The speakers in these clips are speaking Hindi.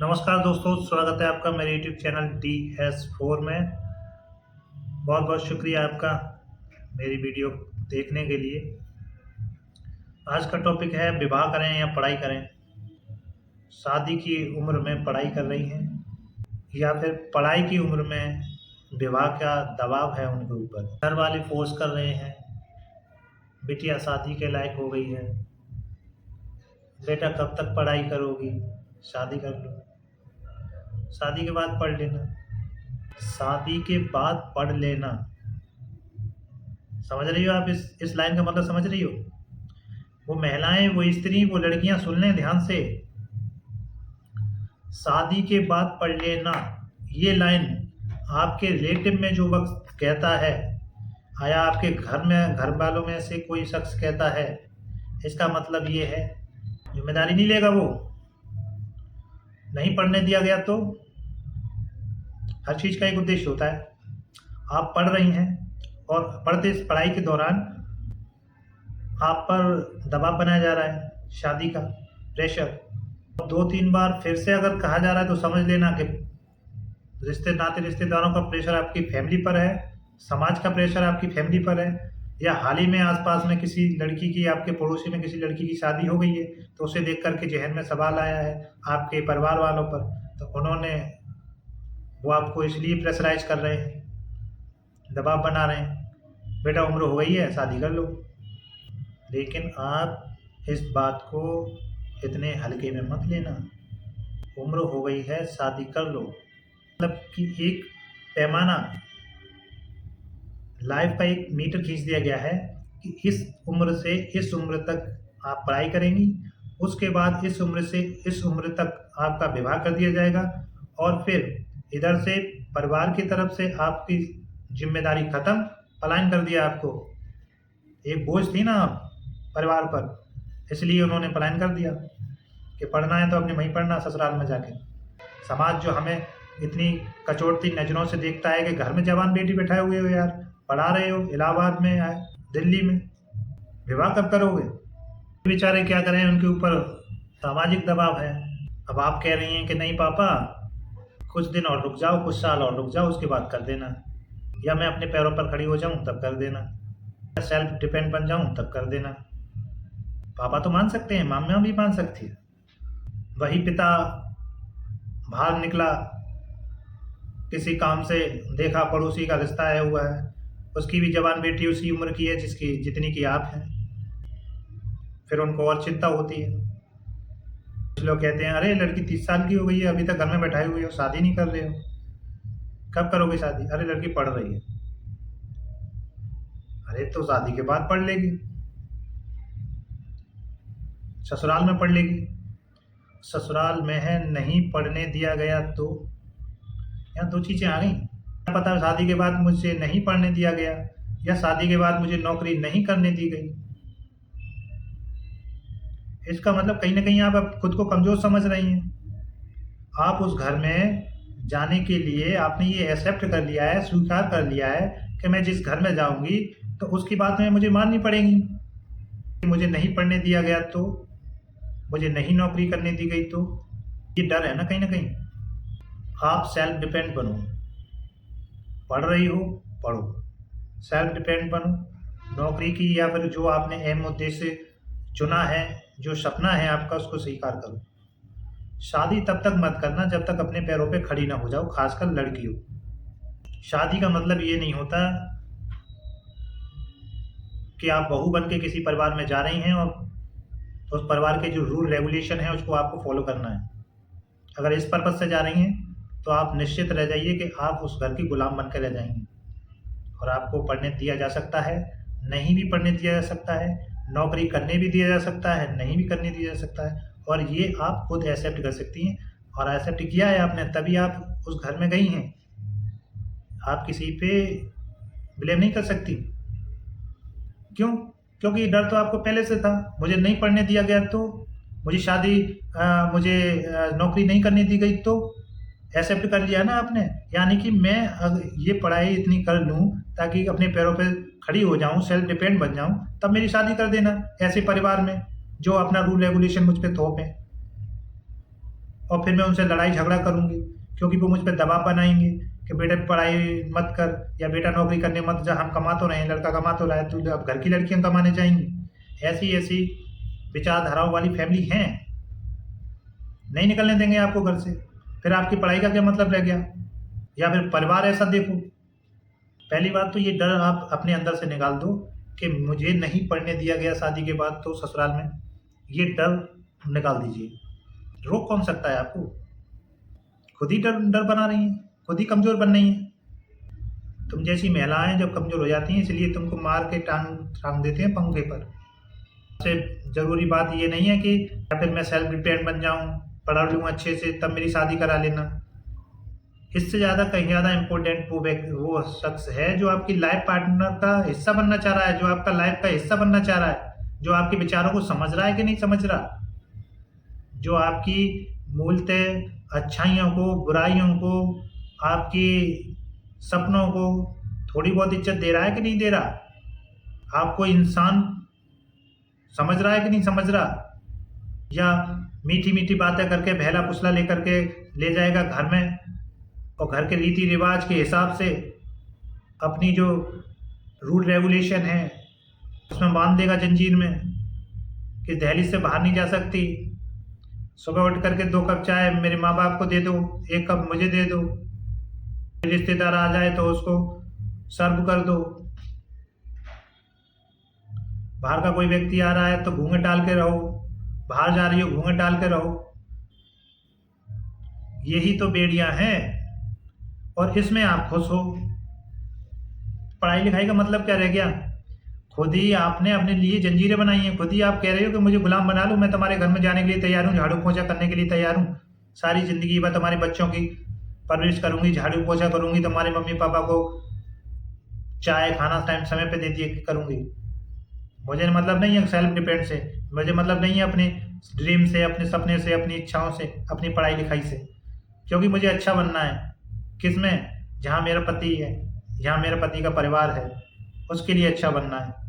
नमस्कार दोस्तों, स्वागत है आपका मेरे YouTube चैनल DS4 में। बहुत बहुत शुक्रिया आपका मेरी वीडियो देखने के लिए। आज का टॉपिक है विवाह करें या पढ़ाई करें। शादी की उम्र में पढ़ाई कर रही हैं या फिर पढ़ाई की उम्र में विवाह का दबाव है उनके ऊपर। घर वाले फोर्स कर रहे हैं, बिटिया शादी के लायक हो गई है, बेटा कब तक पढ़ाई करोगी, शादी कर लो, शादी के बाद पढ़ लेना, शादी के बाद पढ़ लेना। समझ रही हो आप इस लाइन का मतलब समझ रही हो? वो महिलाएं, वो स्त्री, वो लड़कियां सुन लें ध्यान से। शादी के बाद पढ़ लेना, ये लाइन आपके रिलेटिव में जो वक्त कहता है या आपके घर वालों में से कोई शख्स कहता है, इसका मतलब ये है जिम्मेदारी नहीं लेगा वो। नहीं पढ़ने दिया गया तो हर चीज़ का एक उद्देश्य होता है। आप पढ़ रही हैं और इस पढ़ाई के दौरान आप पर दबाव बनाया जा रहा है, शादी का प्रेशर। 2-3 बार फिर से अगर कहा जा रहा है तो समझ लेना कि रिश्तेदारों का प्रेशर आपकी फैमिली पर है, समाज का प्रेशर आपकी फैमिली पर है, या हाल ही में आसपास में किसी लड़की की, आपके पड़ोसी में किसी लड़की की शादी हो गई है तो उसे देख करके जहन में सवाल आया है आपके परिवार वालों पर, तो वो आपको इसलिए प्रेशराइज कर रहे हैं, दबाव बना रहे हैं, बेटा उम्र हो गई है शादी कर लो। लेकिन आप इस बात को इतने हल्के में मत लेना। उम्र हो गई है, शादी कर लो मतलब कि एक पैमाना, लाइफ का एक मीटर खींच दिया गया है कि इस उम्र से इस उम्र तक आप पढ़ाई करेंगी, उसके बाद इस उम्र से इस उम्र तक आपका विवाह कर दिया जाएगा, और फिर इधर से परिवार की तरफ से आपकी जिम्मेदारी खत्म, पलायन कर दिया आपको। एक बोझ थी ना आप परिवार पर, इसलिए उन्होंने पलायन कर दिया कि पढ़ना है तो अपने वहीं पढ़ना, ससुराल में जाके। समाज जो हमें इतनी कचोटती नज़रों से देखता है कि घर में जवान बेटी बैठाए हुए हो यार, पढ़ा रहे हो, इलाहाबाद में आए, दिल्ली में, विवाह कब करोगे? बेचारे क्या करें, उनके ऊपर सामाजिक दबाव है। अब आप कह रही हैं कि नहीं पापा, कुछ दिन और रुक जाओ, कुछ साल और रुक जाओ, उसके बाद कर देना, या मैं अपने पैरों पर खड़ी हो जाऊं तब कर देना, सेल्फ डिपेंड बन जाऊं तब कर देना। पापा तो मान सकते हैं, मामा भी मान सकती है। वही पिता बाहर निकला, किसी काम से, देखा पड़ोसी का रिश्ता आया हुआ है, उसकी भी जवान बेटी उसी उम्र की है जितनी की आप हैं, फिर उनको और चिंता होती है। कुछ लोग कहते हैं अरे लड़की 30 साल की हो गई है, अभी तक घर में बैठाई हुई हो, शादी नहीं कर रहे हो, कब करोगे शादी? अरे लड़की पढ़ रही है। अरे तो शादी के बाद पढ़ लेगी, ससुराल में पढ़ लेगी। ससुराल में है, नहीं पढ़ने दिया गया तो यहाँ दो चीज़ें आ गई। पता शादी के बाद मुझे नहीं पढ़ने दिया गया, या शादी के बाद मुझे नौकरी नहीं करने दी गई, इसका मतलब कहीं ना कहीं आप खुद को कमज़ोर समझ रही हैं। आप उस घर में जाने के लिए आपने ये एक्सेप्ट कर लिया है, स्वीकार कर लिया है कि मैं जिस घर में जाऊंगी तो उसकी बात में मुझे माननी पड़ेगी। मुझे नहीं पढ़ने दिया गया तो, मुझे नहीं नौकरी करने दी गई तो, ये डर है ना कहीं ना कहीं। आप सेल्फ डिपेंड बनो, पढ़ रही हो पढ़ो, सेल्फ डिपेंड बनो, नौकरी की या फिर जो आपने अहम उद्देश्य चुना है, जो सपना है आपका, उसको स्वीकार करो। शादी तब तक मत करना जब तक अपने पैरों पे खड़ी ना हो जाओ, खासकर लड़की हो। शादी का मतलब ये नहीं होता कि आप बहू बन के किसी परिवार में जा रही हैं और उस परिवार के जो रूल रेगुलेशन है उसको आपको फॉलो करना है। अगर इस पर्पज से जा रही हैं तो आप निश्चित रह जाइए कि आप उस घर की गुलाम बन के रह जाएंगी, और आपको पढ़ने दिया जा सकता है, नहीं भी पढ़ने दिया जा सकता है, नौकरी करने भी दिया जा सकता है, नहीं भी करने दिया जा सकता है, और ये आप खुद एक्सेप्ट कर सकती हैं। और एक्सेप्ट किया है आपने तभी आप उस घर में गई हैं। आप किसी पे ब्लेम नहीं कर सकती। क्यों? क्योंकि डर तो आपको पहले से था, मुझे नहीं पढ़ने दिया गया तो, मुझे नौकरी नहीं करने दी गई तो, एक्सेप्ट कर लिया ना आपने। यानी कि मैं ये पढ़ाई इतनी कर लूँ ताकि अपने पैरों पे खड़ी हो जाऊँ, सेल्फ डिपेंड बन जाऊँ, तब मेरी शादी कर देना ऐसे परिवार में जो अपना रूल रेगुलेशन मुझ पे थोपे। और फिर मैं उनसे लड़ाई झगड़ा करूँगी, क्योंकि वो मुझ पे दबाव बनाएँगे कि बेटा पढ़ाई मत कर या बेटा नौकरी करने मत जा, हम कमा तो रहे हैं, लड़का कमा तो रहा है, तू अब घर की लड़कियाँ कमाने जाएँगी। ऐसी विचारधाराओं वाली फैमिली हैं, नहीं निकलने देंगे आपको घर से। फिर आपकी पढ़ाई का क्या मतलब रह गया? या फिर परिवार ऐसा देखो। पहली बात तो ये डर आप अपने अंदर से निकाल दो कि मुझे नहीं पढ़ने दिया गया शादी के बाद तो ससुराल में, ये डर निकाल दीजिए। रोक कौन सकता है आपको? खुद ही डर डर बना रही हैं, खुद ही कमज़ोर बन रही हैं। तुम जैसी महिलाएं जब कमज़ोर हो जाती हैं, इसलिए तुमको मार के टांग देते हैं पंखे पर। सबसे ज़रूरी बात ये नहीं है कि या फिर मैं सेल्फ डिपेंडेंट बन जाऊँ, पढ़ लूँ अच्छे से तब मेरी शादी करा लेना। इससे ज़्यादा कहीं ज़्यादा इम्पोर्टेंट वो शख्स है जो आपकी लाइफ पार्टनर का हिस्सा बनना चाह रहा है, जो आपका लाइफ का हिस्सा बनना चाह रहा है, जो आपके विचारों को समझ रहा है कि नहीं समझ रहा, जो आपकी मूलतः अच्छाइयों को, बुराइयों को, आपकी सपनों को थोड़ी बहुत इज्जत दे रहा है कि नहीं दे रहा, आपको इंसान समझ रहा है कि नहीं समझ रहा, या मीठी मीठी बातें करके बहला फुसला लेकर के ले जाएगा घर में और घर के रीति रिवाज के हिसाब से अपनी जो रूल रेगुलेशन है उसमें बांध देगा जंजीर में कि दहलीज से बाहर नहीं जा सकती। सुबह उठ करके 2 कप चाय मेरे माँ बाप को दे दो, 1 कप मुझे दे दो, रिश्तेदार आ जाए तो उसको सर्व कर दो, बाहर का कोई व्यक्ति आ रहा है तो घूंघट डाल के रहो, बाहर जा रही हो घूंघट डाल के रहो। यही तो बेड़ियां हैं और इसमें आप खुश हो। पढ़ाई लिखाई का मतलब क्या रह गया? खुद ही आपने अपने लिए जंजीरें बनाई हैं, खुद ही आप कह रहे हो कि मुझे गुलाम बना लो, मैं तुम्हारे घर में जाने के लिए तैयार हूँ, झाड़ू पोछा करने के लिए तैयार हूँ, सारी जिंदगी मैं तुम्हारे बच्चों की परवरिश करूंगी, झाड़ू पोछा करूंगी, तुम्हारे मम्मी पापा को चाय खाना टाइम समय पे दे दिए करूंगी। मुझे मतलब नहीं है सेल्फ डिपेंड से, मुझे मतलब नहीं है अपने ड्रीम से, अपने सपने से, अपनी इच्छाओं से, अपनी पढ़ाई लिखाई से, क्योंकि मुझे अच्छा बनना है। किस में? जहाँ मेरा पति है, जहाँ मेरे पति का परिवार है, उसके लिए अच्छा बनना है।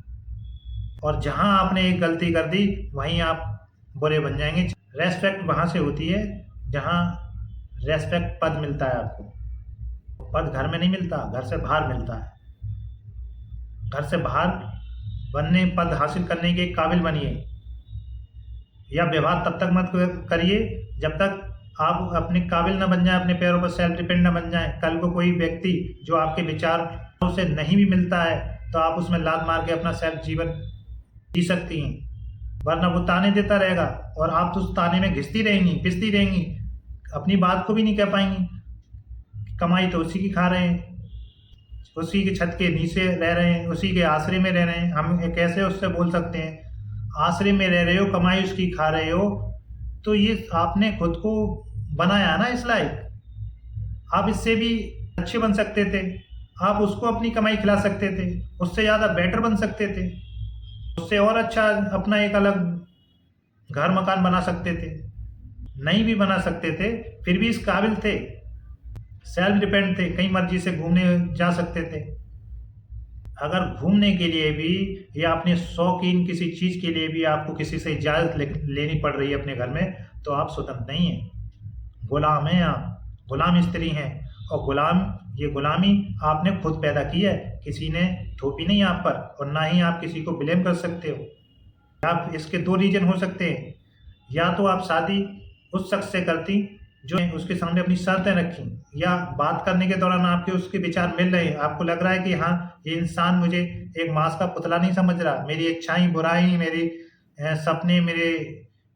और जहाँ आपने एक गलती कर दी वहीं आप बुरे बन जाएंगे। रेस्पेक्ट वहाँ से होती है जहाँ रेस्पेक्ट पद मिलता है आपको। पद घर में नहीं मिलता, घर से बाहर मिलता है। घर से बाहर बनने, पद हासिल करने के काबिल बनिए, या व्यवहार तब तक मत करिए जब तक आप अपने काबिल न बन जाए, अपने पैरों पर सेल्फ डिपेंड न बन जाए। कल को कोई व्यक्ति जो आपके विचारों से नहीं भी मिलता है तो आप उसमें लात मार के अपना सेल्फ जीवन जी सकती हैं, वरना वो ताने देता रहेगा और आप तो उस ताने में घिसती रहेंगी, पिसती रहेंगी, अपनी बात को भी नहीं कह पाएंगी। कमाई तो उसी की खा रहे हैं, उसी के छत के नीचे रह रहे हैं, उसी के आश्रय में रह रहे हैं। हम कैसे उससे बोल सकते हैं? आश्रय में रह रहे हो, कमाई उसकी खा रहे हो, तो ये आपने खुद को बनाया ना इस लायक। आप इससे भी अच्छे बन सकते थे, आप उसको अपनी कमाई खिला सकते थे, उससे ज़्यादा बेटर बन सकते थे, उससे और अच्छा अपना एक अलग घर मकान बना सकते थे। नहीं भी बना सकते थे फिर भी इस काबिल थे, सेल्फ डिपेंड थे, कहीं मर्जी से घूमने जा सकते थे। अगर घूमने के लिए भी या अपने शौकीन किसी चीज़ के लिए भी आपको किसी से इजाज़त लेनी पड़ रही है अपने घर में, तो आप स्वतंत्र नहीं हैं, गुलाम हैं आप, गुलाम स्त्री हैं। और ये गुलामी आपने खुद पैदा की है, किसी ने थोपी नहीं आप पर, और ना ही आप किसी को ब्लेम कर सकते हो। आप इसके 2 रीजन हो सकते हैं, या तो आप शादी उस शख्स से करती जो उसके सामने अपनी शर्तें रखी, या बात करने के दौरान आपके उसके विचार मिल रहे हैं, आपको लग रहा है कि हाँ ये इंसान मुझे एक मांस का पुतला नहीं समझ रहा, मेरी इच्छाएं बुराई, मेरे सपने, मेरे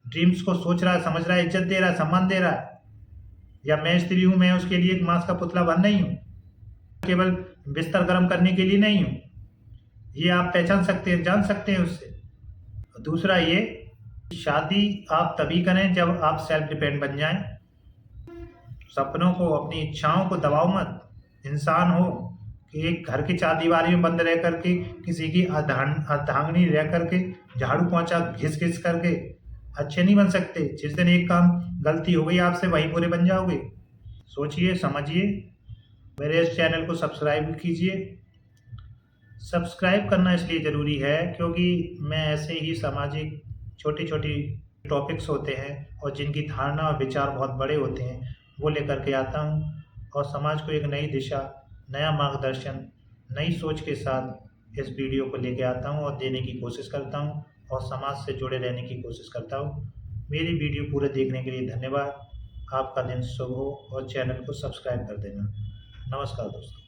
ड्रीम्स को सोच रहा है, समझ रहा है, इज्जत दे रहा है, सम्मान दे रहा है। या मैं स्त्री हूँ, मैं उसके लिए एक मांस का पुतला बन नहीं हूँ, केवल बिस्तर गर्म करने के लिए नहीं हूँ। ये आप पहचान सकते हैं, जान सकते हैं उससे। दूसरा ये, शादी आप तभी करें जब आप सेल्फ डिपेंड बन जाएं। सपनों को, अपनी इच्छाओं को दबाओ मत। इंसान हो कि एक घर की 4 दीवारी में बंद रह करके, किसी की अर्धांगिनी रह करके, झाड़ू पोंछा घिस घिस करके अच्छे नहीं बन सकते। जिस दिन एक काम गलती हो गई आपसे, वहीं पूरे बन जाओगे। सोचिए, समझिए। मेरे इस चैनल को सब्सक्राइब कीजिए। सब्सक्राइब करना इसलिए ज़रूरी है क्योंकि मैं ऐसे ही सामाजिक छोटी छोटी टॉपिक्स होते हैं और जिनकी धारणा और विचार बहुत बड़े होते हैं, वो लेकर के आता हूँ और समाज को एक नई दिशा, नया मार्गदर्शन, नई सोच के साथ इस वीडियो को लेके आता हूँ और देने की कोशिश करता हूँ और समाज से जुड़े रहने की कोशिश करता हूँ। मेरी वीडियो पूरे देखने के लिए धन्यवाद। आपका दिन शुभ हो और चैनल को सब्सक्राइब कर देना। नमस्कार दोस्तों।